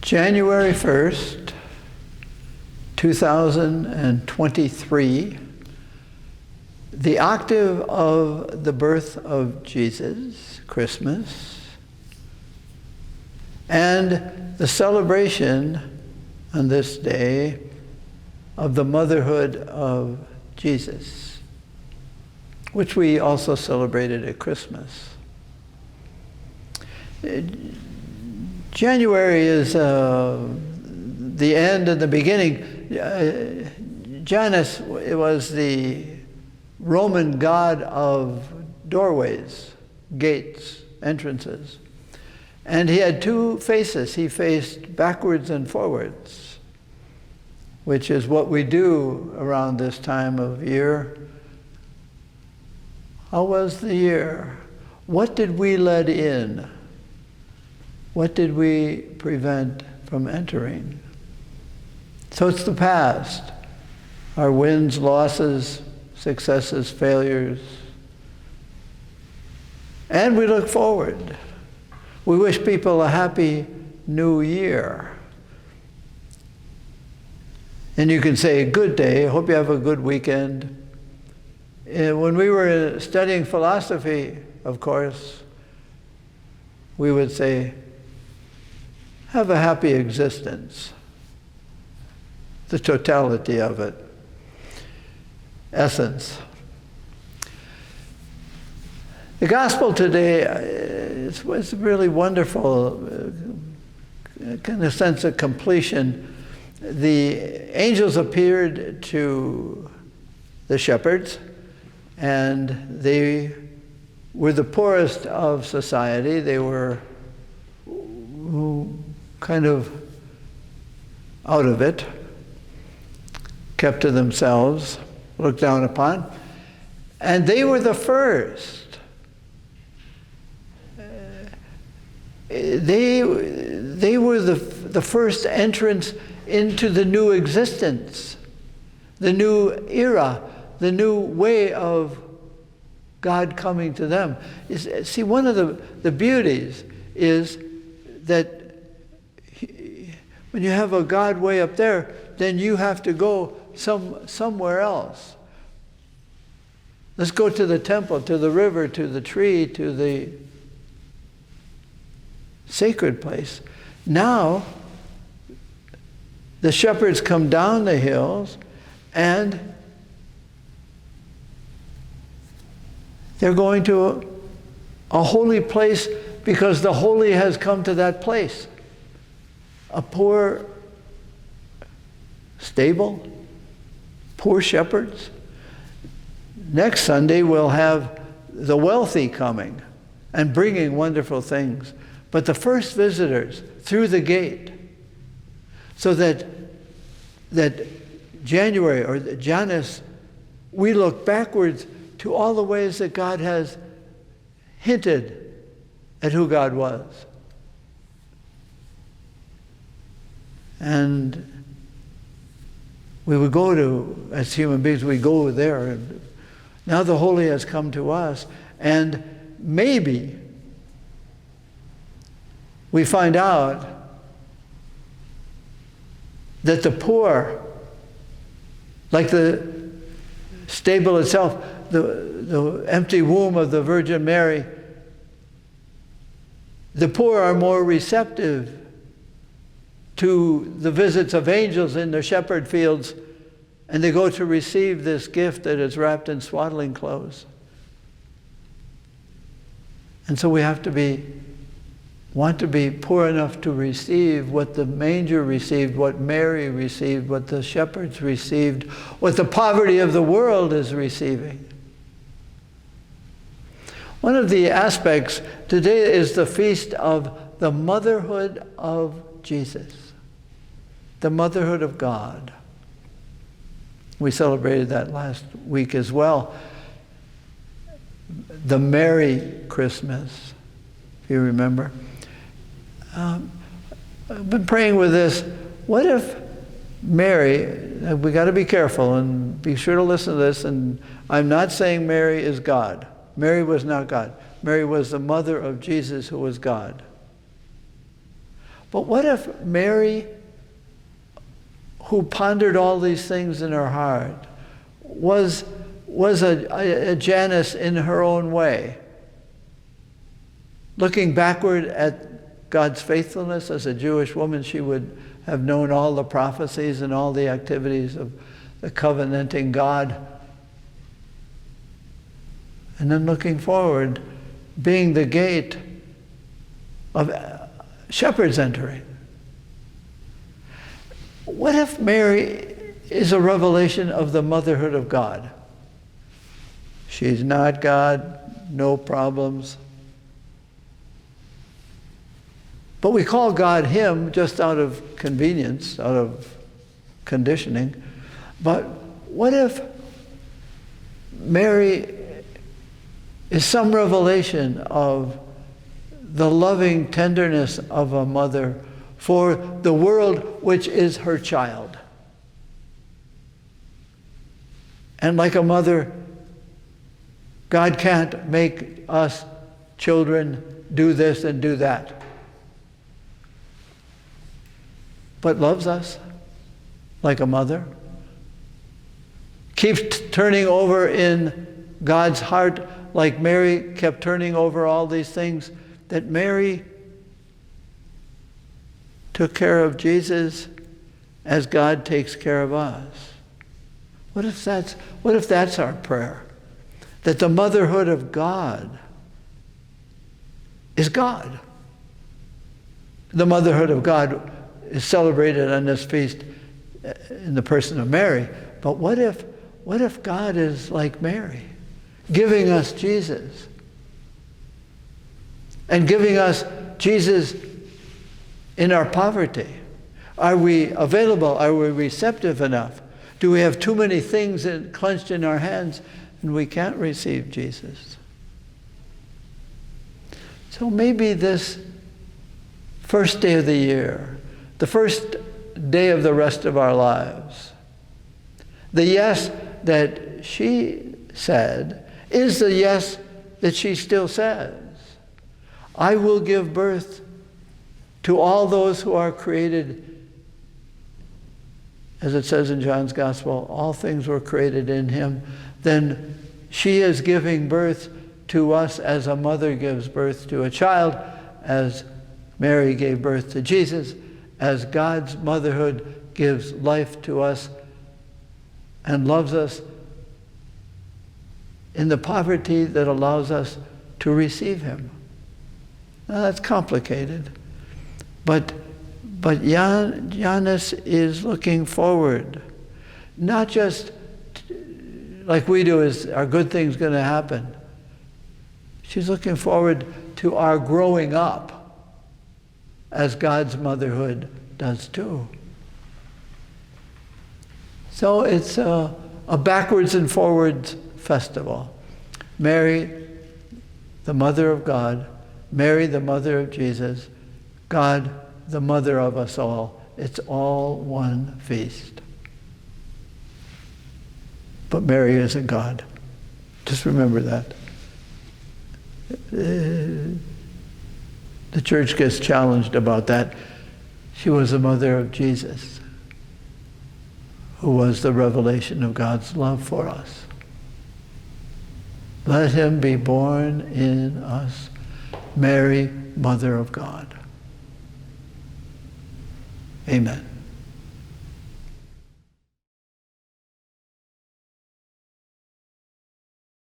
January 1st, 2023, the octave of the birth of Jesus, Christmas, and the celebration on this day of the motherhood of Jesus, which we also celebrated at Christmas. January is the end and the beginning. Janus was the Roman god of doorways, gates, entrances. And he had two faces. He faced backwards and forwards, which is what we do around this time of year. How was the year? What did we let in? What did we prevent from entering? So it's the past. Our wins, losses, successes, failures. And we look forward. We wish people a happy new year. And you can say, good day, hope you have a good weekend. When we were studying philosophy, of course, we would say, have a happy existence. The totality of it. Essence. The gospel today is really wonderful, kind of sense of completion. The angels appeared to the shepherds, and they were the poorest of society. They were kind of out of it, kept to themselves, looked down upon, and they were the first. They were the first entrance into the new existence, the new era, the new way of God coming to them. See, one of the beauties is that when you have a God way up there, then you have to go somewhere else. Let's go to the temple, to the river, to the tree, to the sacred place. Now, the shepherds come down the hills and they're going to a holy place because the holy has come to that place. A poor stable, poor shepherds. Next Sunday we'll have the wealthy coming and bringing wonderful things. But the first visitors through the gate, so that January or Janus, we look backwards to all the ways that God has hinted at who God was. And we would go to, as human beings, we go there. And now the holy has come to us. And maybe we find out that the poor, like the stable itself, the empty womb of the Virgin Mary, the poor are more receptive to the visits of angels in the shepherd fields, and they go to receive this gift that is wrapped in swaddling clothes. And so we have to want to be poor enough to receive what the manger received, what Mary received, what the shepherds received, what the poverty of the world is receiving. One of the aspects today is the feast of the motherhood of Jesus, the motherhood of God. We celebrated that last week as well. The Merry Christmas, if you remember. I've been praying with this. What if Mary, we got to be careful and be sure to listen to this, and I'm not saying Mary is God. Mary was not God. Mary was the mother of Jesus, who was God. But what if Mary, who pondered all these things in her heart, was a Janus in her own way, looking backward at God's faithfulness? As a Jewish woman, she would have known all the prophecies and all the activities of the covenanting God. And then looking forward, being the gate of shepherds entering. What if Mary is a revelation of the motherhood of God? She's not God, no problems. But we call God him just out of convenience, out of conditioning. But what if Mary is some revelation of the loving tenderness of a mother for the world which is her child? And like a mother, God can't make us children do this and do that, but loves us like a mother. Keeps turning over in God's heart, like Mary kept turning over all these things, that Mary took care of Jesus as God takes care of us. What if that's our prayer? That the motherhood of God is God. The motherhood of God is celebrated on this feast in the person of Mary. But what if God is like Mary, giving us Jesus? And giving us Jesus in our poverty. Are we available? Are we receptive enough? Do we have too many things clenched in our hands and we can't receive Jesus? So maybe this first day of the year, the first day of the rest of our lives, the yes that she said is the yes that she still says. I will give birth to all those who are created. As it says in John's Gospel, all things were created in him. Then she is giving birth to us as a mother gives birth to a child, as Mary gave birth to Jesus, as God's motherhood gives life to us and loves us in the poverty that allows us to receive him. Now that's complicated, but Janus is looking forward, not just like we do, is are good things going to happen? She's looking forward to our growing up as God's motherhood does too. So it's a backwards and forwards festival. Mary, the mother of God, Mary, the mother of Jesus, God, the mother of us all. It's all one feast. But Mary isn't God. Just remember that. The church gets challenged about that. She was the mother of Jesus, who was the revelation of God's love for us. Let him be born in us, Mary, Mother of God. Amen.